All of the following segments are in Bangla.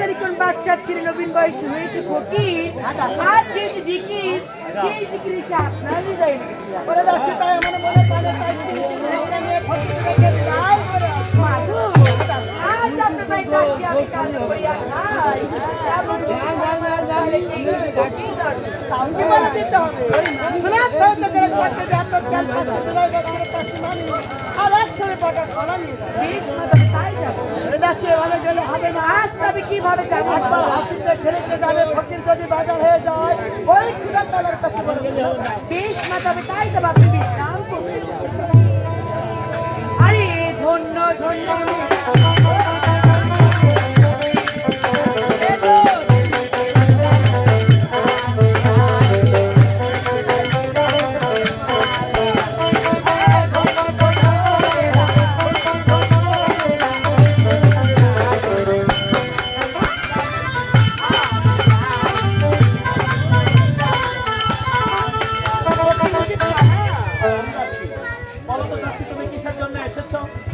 জানি কোন বাচ্চা ছেলে নবীন বয়সী হয়েছে ফকির আর যেহেতু জিকির সেই জিকির এসে আপনার হৃদয়ে লেগেছে। ওরে দাসী তাই আমার মনে প্রাণে তাই ফকির থেকে তাই মাধু আজ আপনার ভাই দাসী আমি কাজ করিয়া খাই এমন তাহলে সেই ফকির দরকার তাহলে বলে দিতে হবে শোনা তো করে ছাড়তে দে আপনার চাল পাশে দিলাই বছরের পাশে মানি আর এক করে টাকা খোলা নিয়ে বেশ মাধব তাই যাবো। ওরে দাসী এভাবে গেলে হবে না আজ তবে কিভাবে যাবো একবার হাসিতে খেলতে যাবে ফকির যদি বাজার হয়ে যায় ওই খুদা তালার কাছে বলে গেলে হবে না বেশ মাধব তাই যাবো আপনি বিশ্রাম করতে যান। আরে ধন্য ধন্য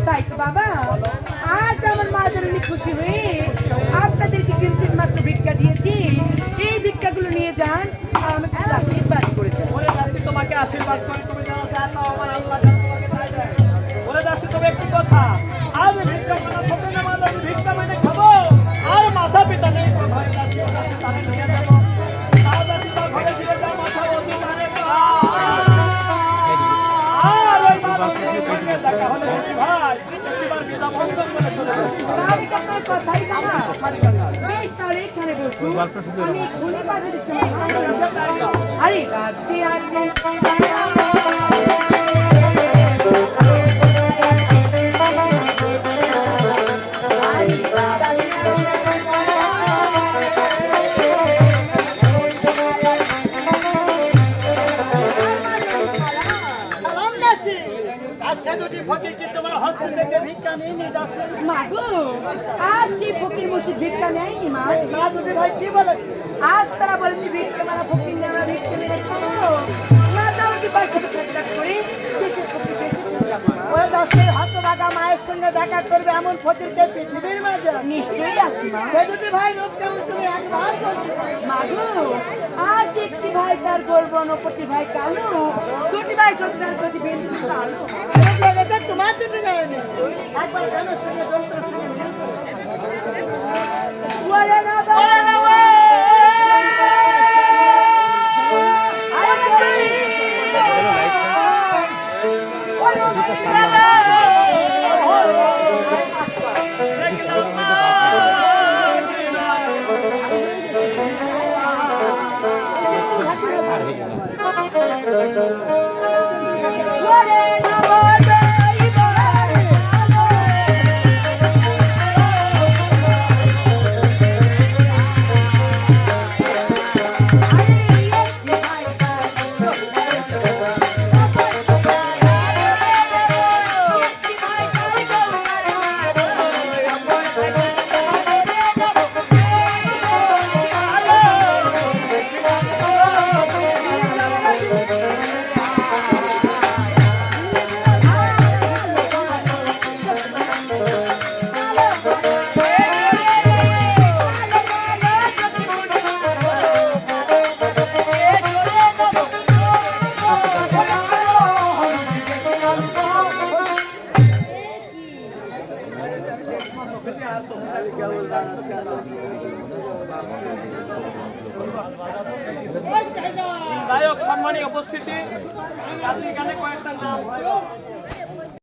তাই তো বাবা আজ আমার মা জননী খুশি হয়ে আপনাদেরকে কিঞ্চিত মাত্র ভিক্ষা দিয়েছি এই ভিক্ষাগুলো নিয়ে যান আর আমাকে আশীর্বাদ করে যান। ওরে দাসী তোমাকে আশীর্বাদ করে তুমি যাও যা চাও আমার আল্লাহ তোমাকে তাই দেয়। ওরে দাসী তুমি একটি কথা আজ ভিক্ষা মানা হবে না মাঝে আমি ভিক্ষা মেনে খাবো আর মাথা পিতা নেই ঘরে দাসী ও দাসী তারে নিয়ে যাবো তাও দাসী তার ঘরে ফিরে যাও মাথা অতি তারে আর ওই মাথা সঙ্গে দেখা হলে বেশি ভাই প্রতিবার বিদা বন্ধ করে চলে যাবে তাহলে কি আপনার কথাই জানা বেশ তাহলে এখানে বসুন আমি এক্ষুনি পাঠিয়ে দিচ্ছি আরে রাতে আছে সালাম দাসী আচ্ছা দুটি ফকির কি তোমার হস্ত থেকে ভিক্ষা নিয়ে নিয়ে যাচ্ছে মাগো আজ সেই ফকির মসজিদ ভিক্ষা নেয়নি মা না দুটি ভাই কি বলেছে আজ তারা বলছে ভিক্ষা মারা ফকির নেওয়া ভিক্ষা মেরে খাবো না তাও কি পয়সা খরচা করে দেশে ফকির দেশে চলে যাবো মা। ওই দাসের হতভাগা মায়ের সঙ্গে দেখা করবে এমন ফকিরকে পৃথিবীর মাঝে নিশ্চয়ই আছে মা সে দুটি ভাই রূপ কেমন তুমি একবার বলতে পারো মাগো আজ একটি ভাই তার গর্ব অপরটি ভাই কালো দুটি ভাই সন্তান যদি বিন্দু কালো এটা তোমার দুটি নয় একবার গানের সঙ্গে যন্ত্র সঙ্গে মিল করে। ওরে না ওরে না যাই হোক সম্মানী উপস্থিতি আজকে এখানে কয়েকটা নাম হয়